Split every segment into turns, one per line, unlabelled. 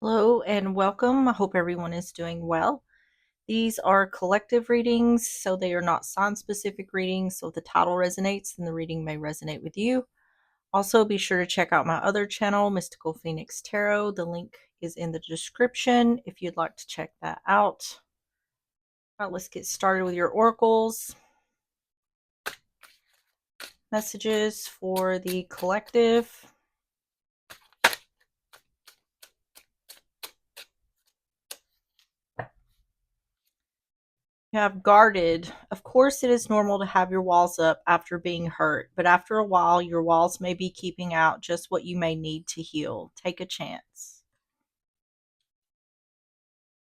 Hello and welcome. I hope everyone is doing well. These are collective readings, so they are not sign specific readings. So if the title resonates, then the reading may resonate with you. Also, be sure to check out my other channel, Mystical Phoenix Tarot. The link is in the description if you'd like to check that out. All right, let's get started with your oracles. Messages for the collective. You have guarded. Of course, it is normal to have your walls up after being hurt, but after a while, your walls may be keeping out just what you may need to heal. Take a chance.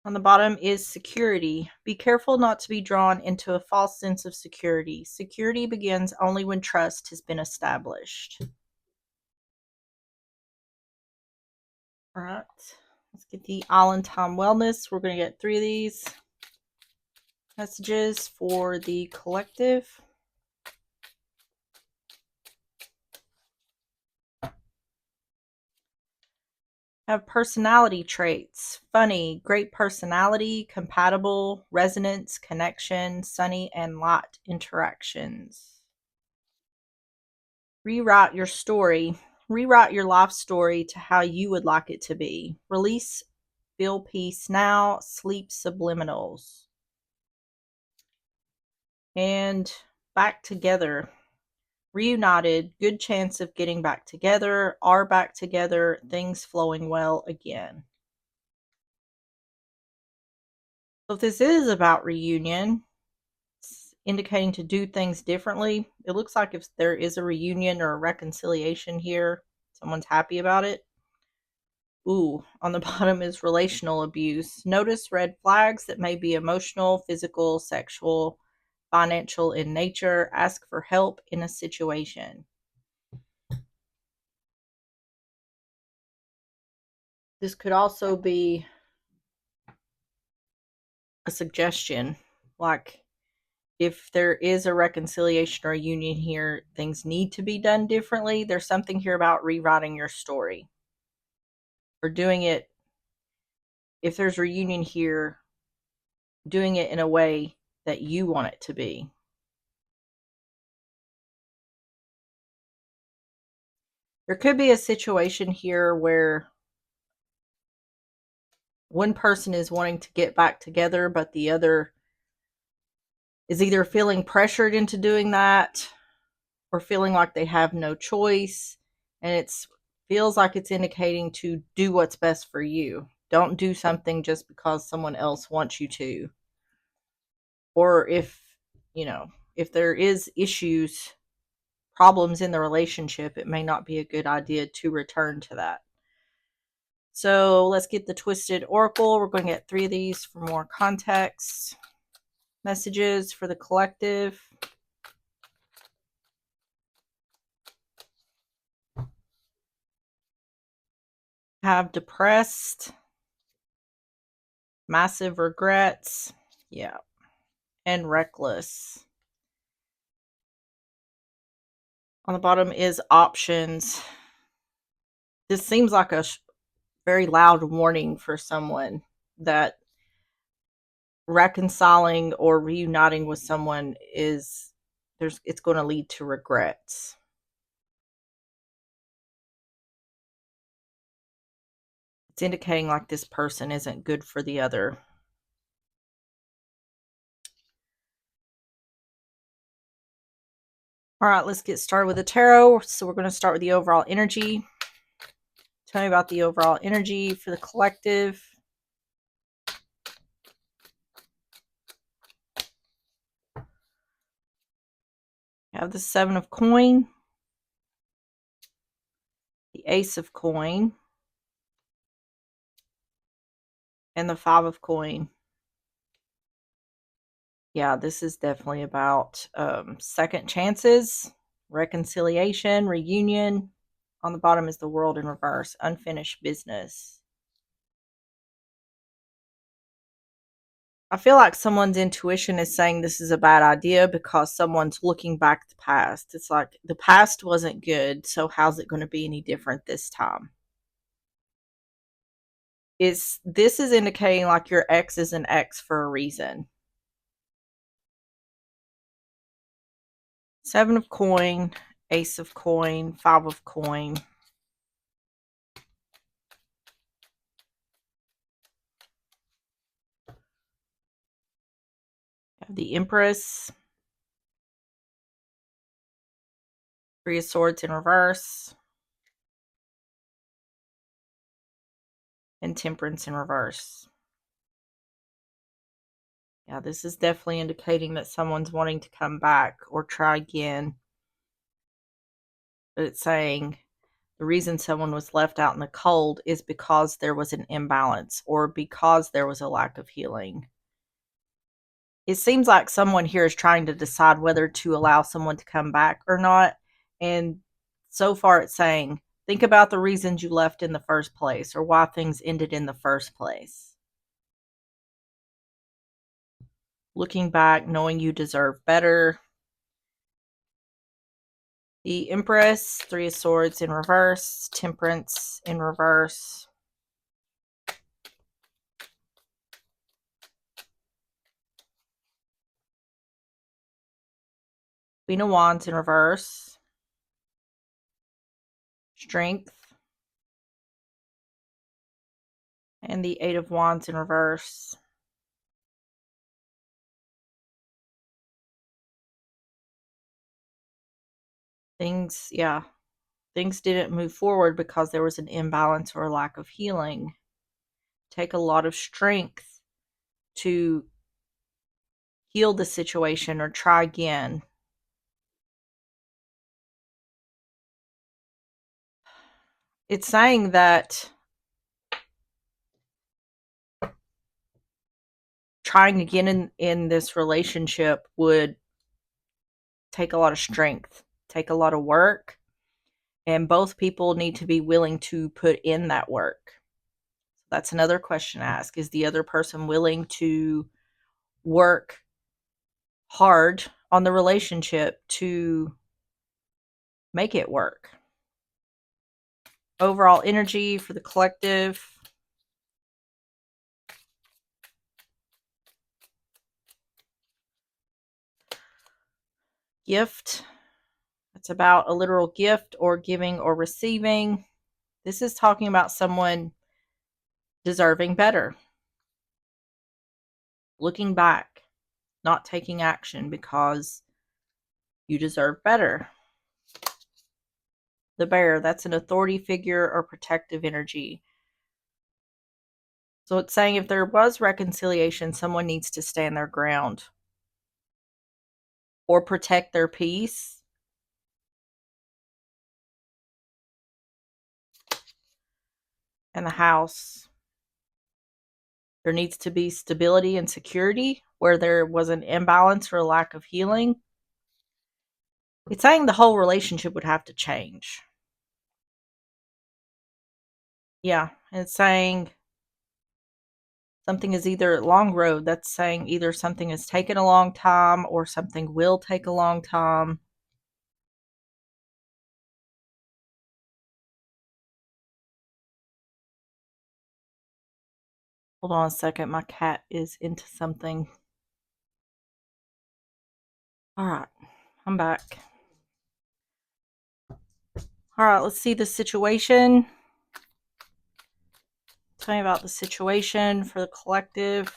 On the bottom is security. Be careful not to be drawn into a false sense of security. Security begins only when trust has been established. All right, let's get the Island Time Wellness. We're going to get 3 of these messages for the collective. Have personality traits: funny, great personality, compatible, resonance, connection, sunny, and light interactions. Rewrite your story. Rewrite your life story to how you would like it to be. Release, feel peace now, sleep subliminals. And back together. Reunited, good chance of getting back together, are back together, things flowing well again. So if this is about reunion, it's indicating to do things differently. It looks like if there is a reunion or a reconciliation here, someone's happy about it. Ooh, on the bottom is relational abuse. Notice red flags that may be emotional, physical, sexual, financial in nature. Ask for help in a situation. This could also be a suggestion, like if there is a reconciliation or a union here, things need to be done differently. There's something here about rewriting your story or doing it. If there's reunion here, doing it in a way that you want it to be. There could be a situation here where one person is wanting to get back together, but the other is either feeling pressured into doing that or feeling like they have no choice. And it feels like it's indicating to do what's best for you. Don't do something just because someone else wants you to. Or if there is issues, problems in the relationship, it may not be a good idea to return to that. So let's get the Twisted Oracle. We're going to get 3 of these for more context. Messages for the collective. Have depressed, massive regrets, yeah, and reckless. On the bottom is options. This seems like a very loud warning for someone that reconciling or reuniting with someone it's going to lead to regrets. It's indicating like this person isn't good for the other. All right, let's get started with the tarot. So we're going to start with the overall energy. Tell me about the overall energy for the collective. You have the 7 of coin, the ace of coin, and the 5 of coin. Yeah, this is definitely about second chances, reconciliation, reunion. On the bottom is the World in reverse, unfinished business. I feel like someone's intuition is saying this is a bad idea because someone's looking back at the past. It's like the past wasn't good, so how's it going to be any different this time? This is indicating like your ex is an ex for a reason. Seven of coin, ace of coin, five of coin. The Empress, Three of Swords in reverse, and Temperance in reverse. Yeah, this is definitely indicating that someone's wanting to come back or try again. But it's saying the reason someone was left out in the cold is because there was an imbalance or because there was a lack of healing. It seems like someone here is trying to decide whether to allow someone to come back or not. And so far it's saying, think about the reasons you left in the first place or why things ended in the first place. Looking back, knowing you deserve better. The Empress, Three of Swords in reverse, Temperance in reverse. Queen of Wands in reverse. Strength. And the Eight of Wands in reverse. Things didn't move forward because there was an imbalance or a lack of healing. Take a lot of strength to heal the situation or try again. It's saying that trying again in this relationship would take a lot of strength, take a lot of work, and both people need to be willing to put in that work. That's another question to ask. Is the other person willing to work hard on the relationship to make it work? Overall energy for the collective. Gift. It's about a literal gift or giving or receiving. This is talking about someone deserving better. Looking back, not taking action because you deserve better. The Bear, that's an authority figure or protective energy. So it's saying if there was reconciliation, someone needs to stand their ground or protect their peace. And the House, there needs to be stability and security where there was an imbalance or a lack of healing. It's saying the whole relationship would have to change. Yeah, it's saying something is either a long road. That's saying either something has taken a long time or something will take a long time. Hold on a second. My cat is into something. All right, I'm back. All right, let's see the situation. Tell me about the situation for the collective.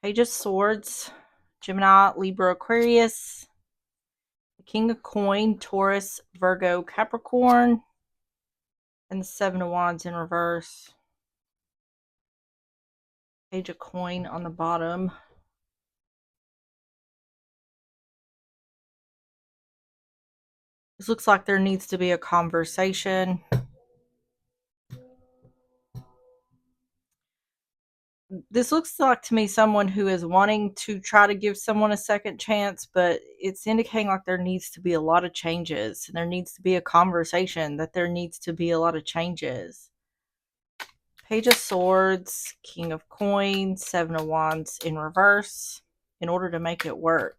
Page of Swords, Gemini, Libra, Aquarius, the King of Coin, Taurus, Virgo, Capricorn, and the Seven of Wands in reverse. Page of Coin on the bottom. This looks like there needs to be a conversation. This looks like to me someone who is wanting to try to give someone a second chance, but it's indicating like there needs to be a lot of changes. And there needs to be a conversation that there needs to be a lot of changes. Page of Swords, King of Coins, Seven of Wands in reverse in order to make it work.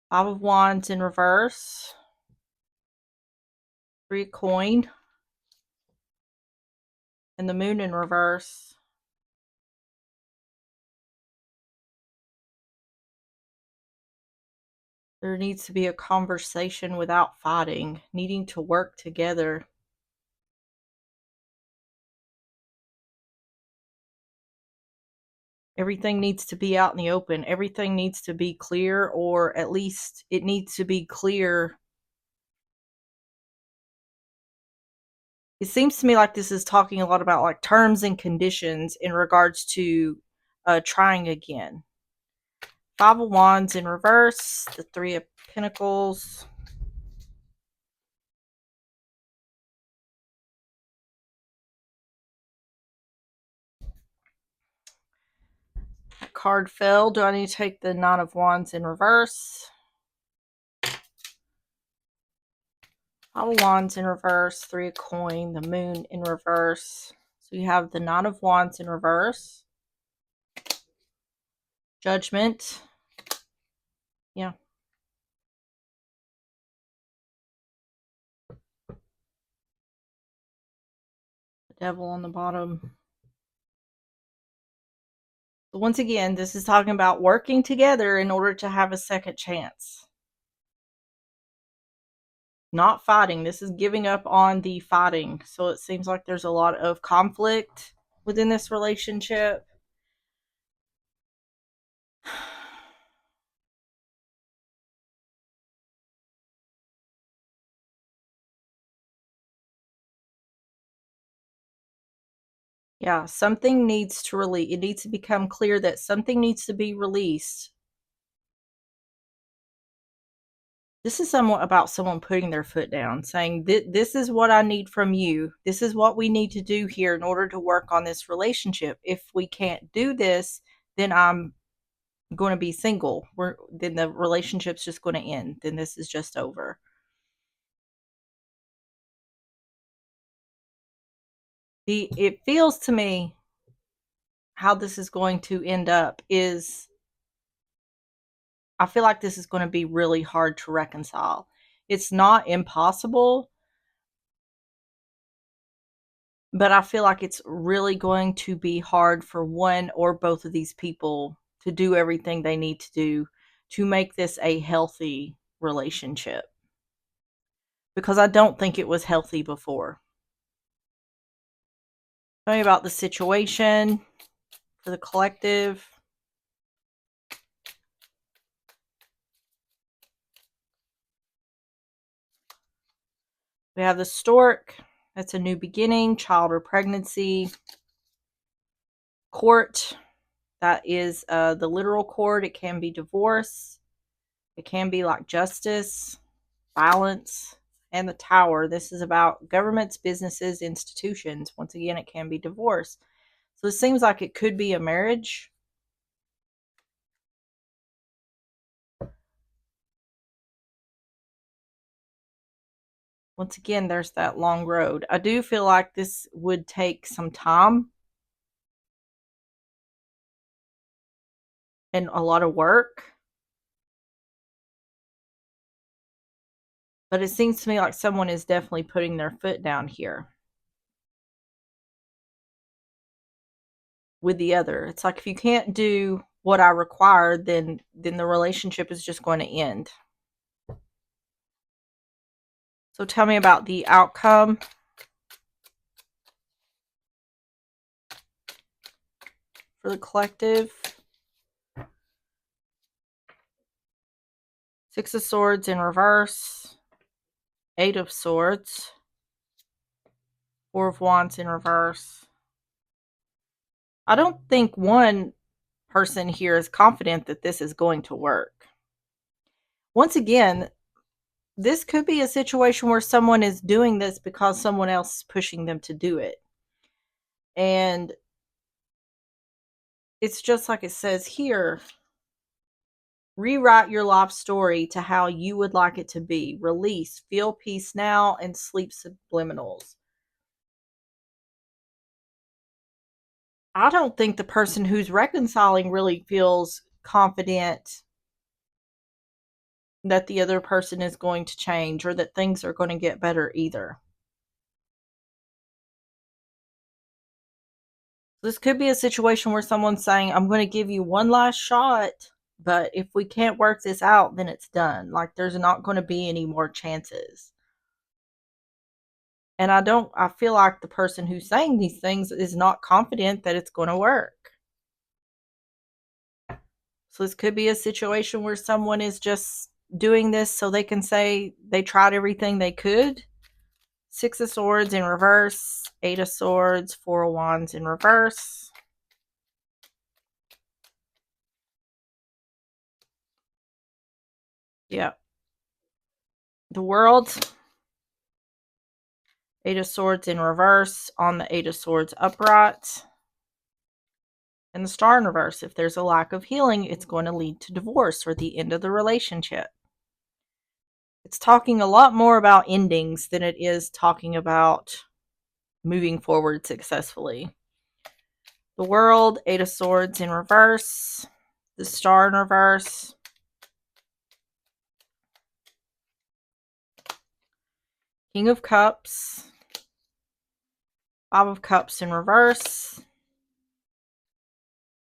Five of Wands in reverse. Three of Coin. And the Moon in reverse. There needs to be a conversation without fighting, needing to work together. Everything needs to be out in the open. Everything needs to be clear, or at least it needs to be clear. It seems to me like this is talking a lot about like terms and conditions in regards to trying again. Five of Wands in reverse, the Three of Pentacles. That card fell. Do I need to take the Nine of Wands in reverse? Five of Wands in reverse, Three of Coin, the Moon in reverse. So you have the Nine of Wands in reverse. Judgment. Yeah. The Devil on the bottom. So once again, this is talking about working together in order to have a second chance. Not fighting. This is giving up on the fighting. So it seems like there's a lot of conflict within this relationship. Yeah, something needs to release. It needs to become clear that something needs to be released. This is somewhat about someone putting their foot down, saying, this is what I need from you. This is what we need to do here in order to work on this relationship. If we can't do this, then I'm going to be single. Then the relationship's just going to end. Then this is just over. It feels to me how this is going to end up is I feel like this is going to be really hard to reconcile. It's not impossible, but I feel like it's really going to be hard for one or both of these people to do everything they need to do to make this a healthy relationship. Because I don't think it was healthy before. Tell me about the situation for the collective. We have the Stork. That's a new beginning, child or pregnancy. Court. That is the literal court. It can be divorce. It can be like justice, balance, and the Tower. This is about governments, businesses, institutions. Once again, it can be divorce. So it seems like it could be a marriage. Once again, there's that long road. I do feel like this would take some time and a lot of work. But it seems to me like someone is definitely putting their foot down here with the other. It's like if you can't do what I require, then the relationship is just going to end. So tell me about the outcome for the collective. Six of Swords in reverse. Eight of Swords. Four of Wands in reverse. I don't think one person here is confident that this is going to work. Once again, this could be a situation where someone is doing this because someone else is pushing them to do it. And it's just like it says here. Rewrite your life story to how you would like it to be. Release, feel peace now, and sleep subliminals. I don't think the person who's reconciling really feels confident that the other person is going to change or that things are going to get better either. This could be a situation where someone's saying, I'm going to give you one last shot, but if we can't work this out, then it's done. Like there's not going to be any more chances. And I feel like the person who's saying these things is not confident that it's going to work. So this could be a situation where someone is just doing this so they can say they tried everything they could. Six of Swords in reverse, Eight of Swords, Four of Wands in reverse. Yeah. The World, Eight of Swords in reverse on the Eight of Swords upright. And the Star in reverse. If there's a lack of healing, it's going to lead to divorce or the end of the relationship. It's talking a lot more about endings than it is talking about moving forward successfully. The World, Eight of Swords in reverse, the Star in reverse, King of Cups, Five of Cups in reverse,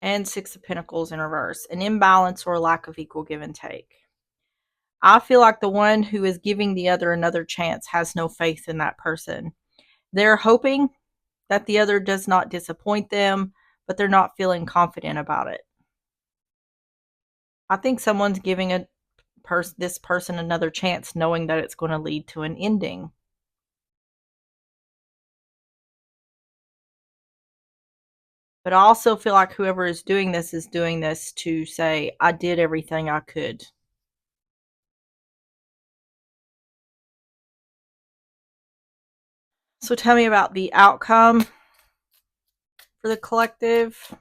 and Six of Pentacles in reverse. An imbalance or a lack of equal give and take. I feel like the one who is giving the other another chance has no faith in that person. They're hoping that the other does not disappoint them, but they're not feeling confident about it. I think someone's giving this person another chance knowing that it's going to lead to an ending. But I also feel like whoever is doing this to say, I did everything I could. So tell me about the outcome for the collective.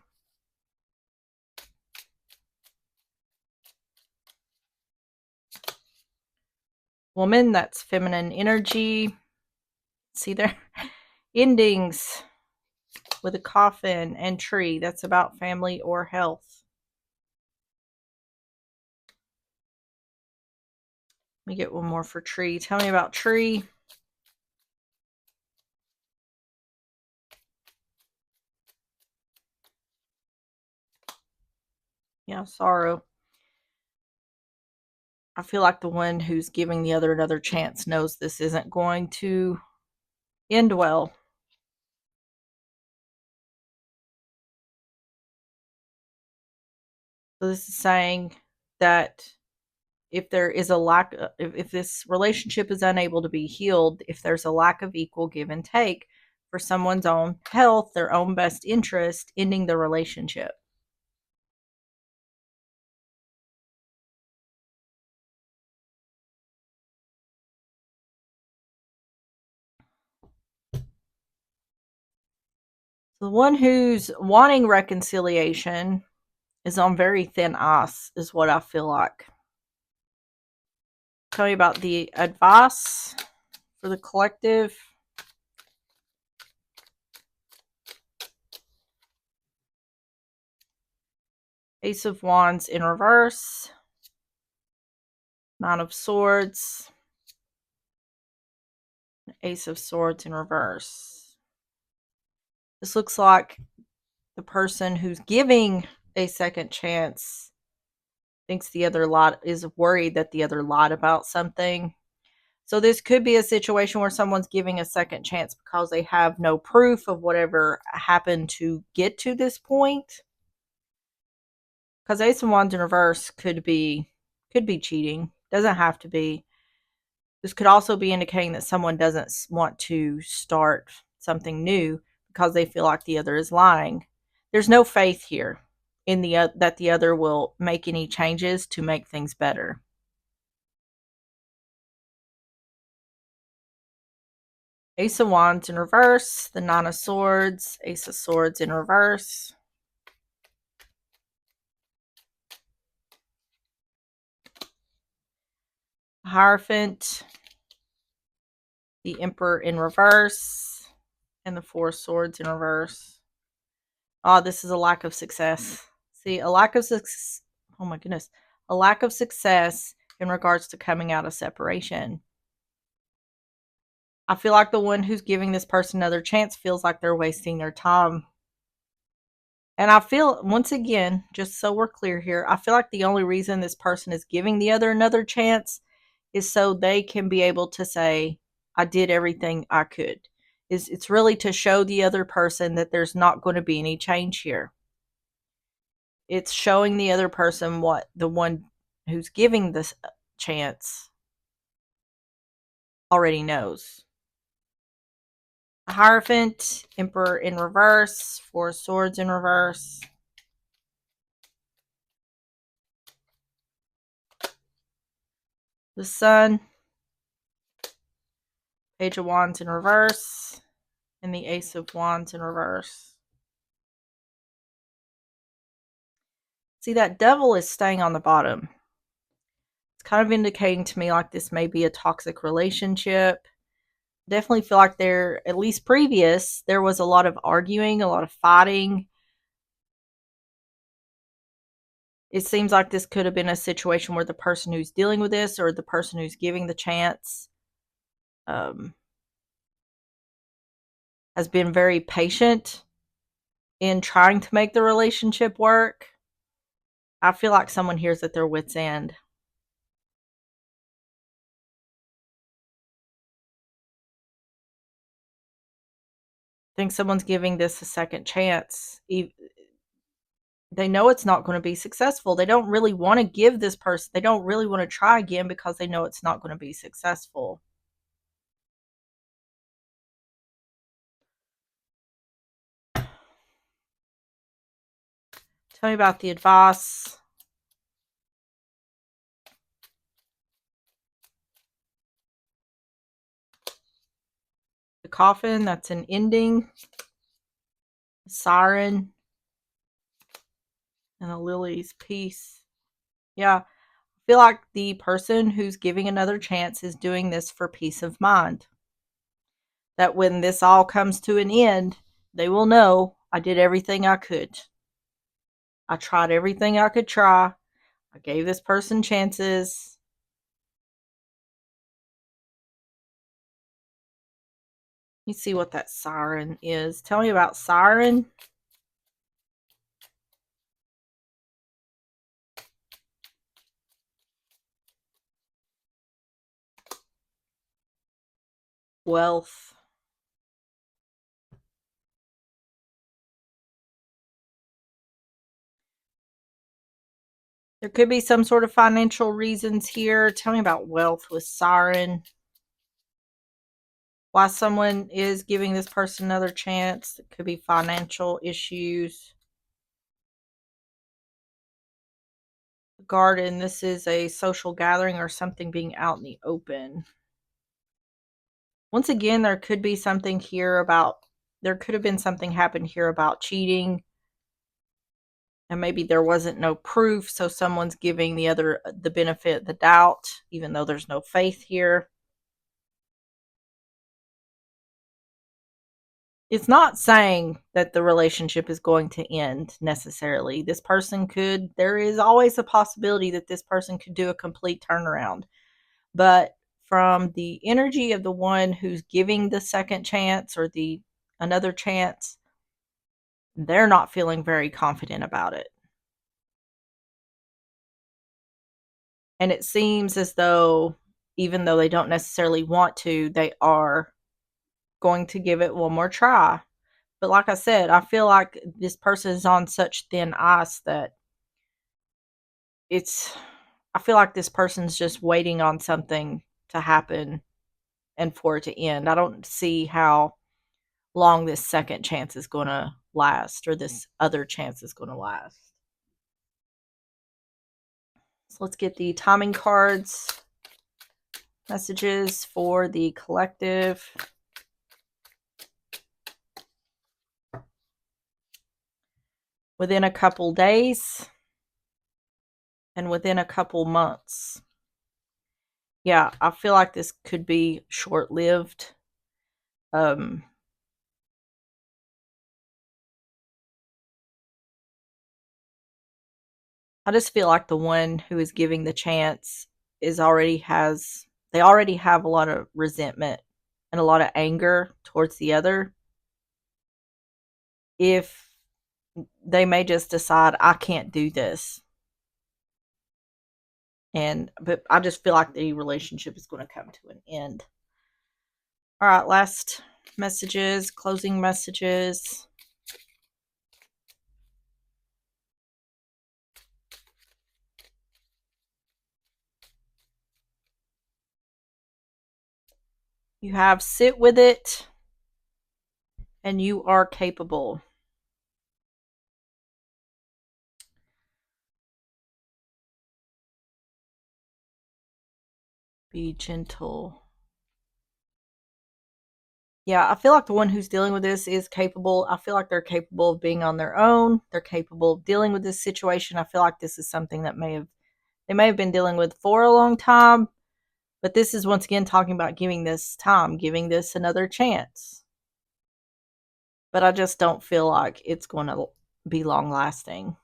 Woman, that's feminine energy. See there? Endings with a coffin and tree. That's about family or health. Let me get one more for tree. Tell me about tree. Yeah, sorrow. I feel like the one who's giving the other another chance knows this isn't going to end well. So this is saying that if there is a lack, if this relationship is unable to be healed, if there's a lack of equal give and take for someone's own health, their own best interest, ending the relationship. The one who's wanting reconciliation is on very thin ice, is what I feel like. Tell me about the advice for the collective. Ace of Wands in reverse. Nine of Swords. Ace of Swords in reverse. This looks like the person who's giving a second chance thinks the other lied, is worried that the other lied about something. So this could be a situation where someone's giving a second chance because they have no proof of whatever happened to get to this point. Because Ace of Wands in reverse could be cheating. Doesn't have to be. This could also be indicating that someone doesn't want to start something new because they feel like the other is lying. There's no faith here in that the other will make any changes to make things better. Ace of Wands in reverse, the Nine of Swords, Ace of Swords in reverse. Hierophant, the Emperor in reverse, and the Four of Swords in reverse. Oh, this is a lack of success. See, a lack of success. Oh my goodness. A lack of success in regards to coming out of separation. I feel like the one who's giving this person another chance feels like they're wasting their time. And I feel, once again, just so we're clear here, I feel like the only reason this person is giving the other another chance is so they can be able to say, I did everything I could. It's really to show the other person that there's not going to be any change here. It's showing the other person what the one who's giving this chance already knows. Hierophant, Emperor in reverse, Four of Swords in reverse. The Sun, Page of Wands in reverse, and the Ace of Wands in reverse. See, that Devil is staying on the bottom. It's kind of indicating to me like this may be a toxic relationship. Definitely feel like there, at least previous, there was a lot of arguing, a lot of fighting. It seems like this could have been a situation where the person who's dealing with this or the person who's giving the chance has been very patient in trying to make the relationship work. I feel like someone here's at their wit's end. I think someone's giving this a second chance. They know it's not going to be successful. They don't really want to give this person, they don't really want to try again because they know it's not going to be successful. Tell me about the advice. The Coffin, that's an ending. The Siren. And the Lily's Peace. Yeah, I feel like the person who's giving another chance is doing this for peace of mind. That when this all comes to an end, they will know I did everything I could. I tried everything I could try. I gave this person chances. Let me see what that Siren is. Tell me about Siren. Wealth. There could be some sort of financial reasons here. Tell me about wealth with Siren. Why someone is giving this person another chance. It could be financial issues. Garden, this is a social gathering or something being out in the open. Once again, there could be something here about, there could have been something happen here about cheating. And maybe there wasn't no proof, so someone's giving the other the benefit of the doubt, even though there's no faith here. It's not saying that the relationship is going to end necessarily. This person could, there is always a possibility that this person could do a complete turnaround. But from the energy of the one who's giving the second chance or the another chance, they're not feeling very confident about it. And it seems as though, even though they don't necessarily want to, they are going to give it one more try. But like I said, I feel like this person is on such thin ice that I feel like this person's just waiting on something to happen and for it to end. I don't see how long this second chance is going to last or this other chance is going to last. So let's get the timing cards, messages for the collective. Within a couple days and within a couple months. Yeah, I feel like this could be short-lived. I just feel like the one who is giving the chance they already have a lot of resentment and a lot of anger towards the other. If they may just decide, I can't do this. But I just feel like the relationship is going to come to an end. All right, last messages, closing messages. You have sit with it, and you are capable. Be gentle. Yeah, I feel like the one who's dealing with this is capable. I feel like they're capable of being on their own. They're capable of dealing with this situation. I feel like this is something that they may have been dealing with for a long time, but this is once again talking about giving this time, giving this another chance. But I just don't feel like it's going to be long lasting.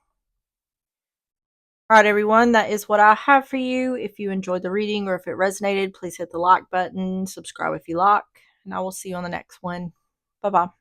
All right, everyone, that is what I have for you. If you enjoyed the reading or if it resonated, please hit the like button, subscribe if you like, and I will see you on the next one. Bye bye.